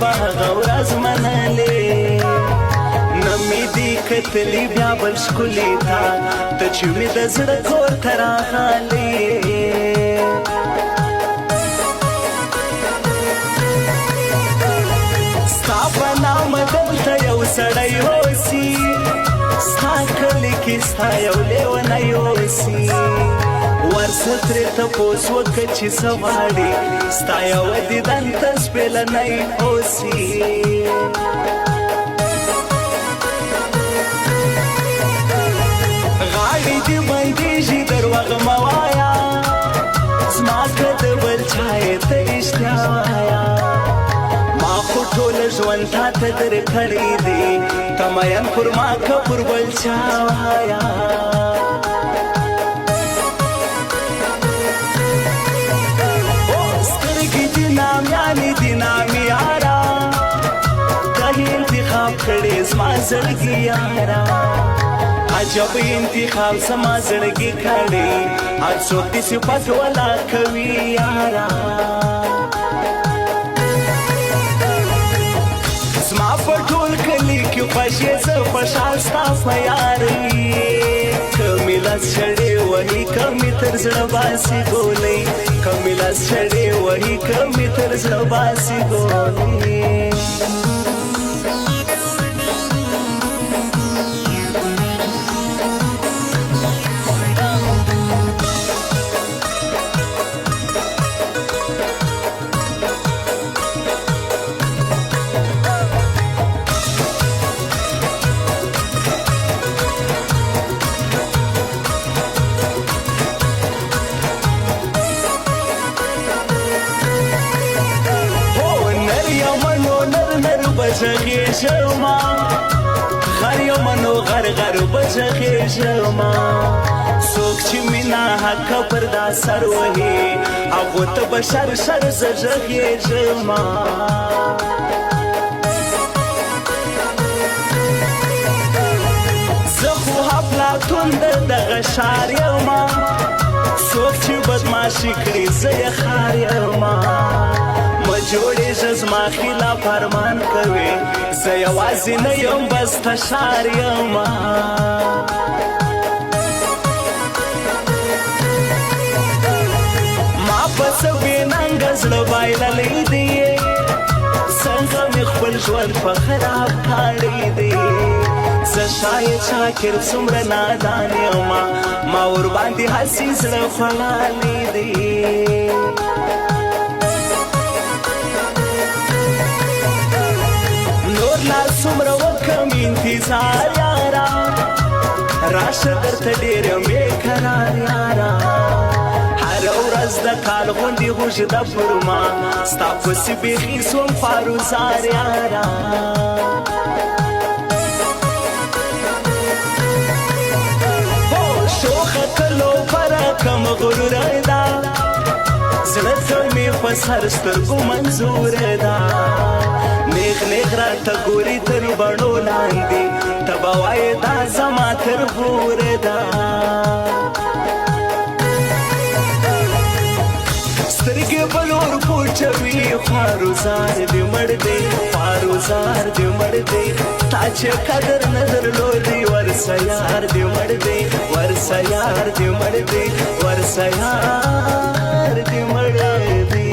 په هغه ورځ منلې نه مې دي کتلي بیا بل ښکلي تا ته چې مې د زړه کور ته راغلې ستا په نامه دلته یو سړی اوسي ستا کلي کې ستا یو لیونی اوسي ورسه ترې تپوس وکړه چې څه غواړي ستا یوه دیدن ته سپېلنی اوسي غاړې دې بندېږي درواغ مه وایه زما که د بل چا یې ته رښتیا وایه ما خو ټوله ژوند تا ته درکړی دی ته مین پر ما که پر بل چا وایه نامیانی دی نامی یارا کهی انتخاب کړي زما زړګي یارا عجب انتخاب زما زړګي کړي هر څوک دې صفت ولا کوي یارا زما په ټول کلي کې خوښې زه خوشحال ستا په یاري کمې لاس شړې وهي کمې تر زړه باسي ګولۍ کمې لاس شړې وهي کمې تر زړه باسي ګولۍ بچخیشما غر یمنو غر غر بچخیشما څوک چې مینا حق پر دا سر وهي هغو ته به شر شر زژخیشما زه خو افلاطون د دغه ښار یما څوک چې بدماشي کړي زه یې ښار یما جوړېږه زما خلاف ارمان کوې زه یوازې نه یم بس تشار یمه ما پسه بېننګه زړه بایللی دی څنګه مې خپل ژوند په خراب کړی دی زه شاید شاکر څومره نادان یمه ما ورباندې هسې زړه خوړالی دی لا څومره وکم انتظار یارا راشه درته ډېر یم بېقرار یارا هره ورځ د کال غوندې اوږده پر ما ستا پسې بیخي سوم خوارزار یارا شوخه کلو پرکه مغروره ده زړه ته مې په سر سترګو منظوره ده نیغ نیغ راته ګوري تر بڼو لاندې ته به وایې دا زما تر غوره ده سترګې به لور پوچوي خوارزار دې مړ دی خوارزار دې مړ دی تا چې قدر نه درلودی ورسه یار دې مړ دی ورسه یار دې مړ دی ورسه یار دې مړ دی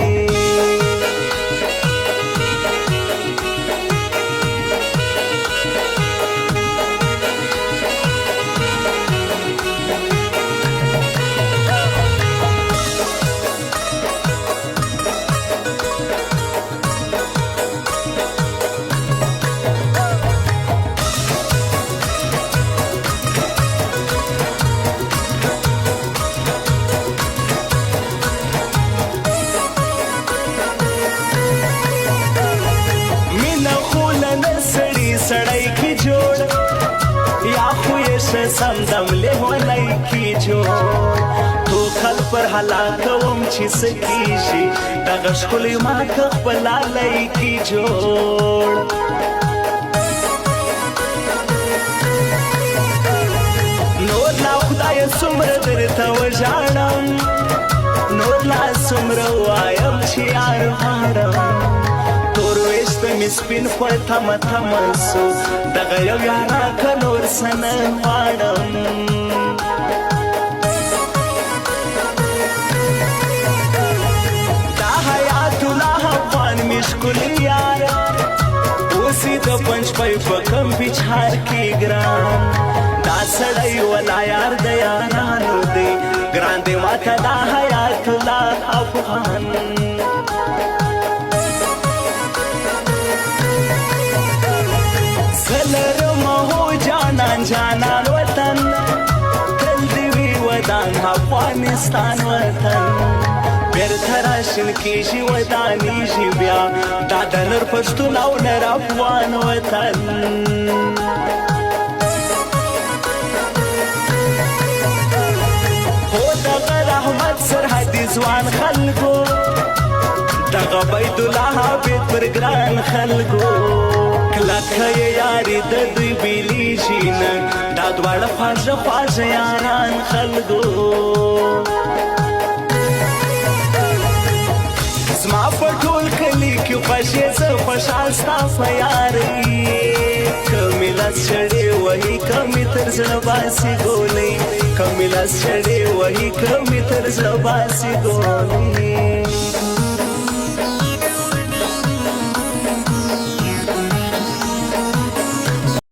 सड़ाई की जोड़ या खुए से समदम ले होलाई की जोड़ तो खल पर हलाक वम छिस कीशी दगश खुली मा खपला लाई की जोड़ नोर ला खुदाय सुमर दरता वजाणम नोर ला सुमर वायम छियार हारम می سپین په تمه تمه سو دغه یو یاره که نور څه نه غواړم دا حیات الله افغان می ښکلي یار اوسې د پنجپۍ په کم بیچار کې ګران دا سړی ولا یار د یارانو دی ګران دی ماته دا حیات الله افغان زلرمه هو جانان جانان وطن تل دې وي ودان افغانستان وطن بیرته راشین کېږي ودانېږي بیا دا د نر پښتون او نر افغان وطن هو دغه رحمت سرحدي ځوان خلکو دغه بیدالله عابد پر ګران خلکو کلکه یې یاري د دوی بیلیږي نه دا دواړه خواږه خواږه یاران خلکو زما په ټول کلي کې خوښې زه خوشحال ستا په یارۍ که مې لاس چړې وهي که مې تر زړه باسي ګولۍ که مې لاس چړې وهي که مې تر زړه باسي ګولۍ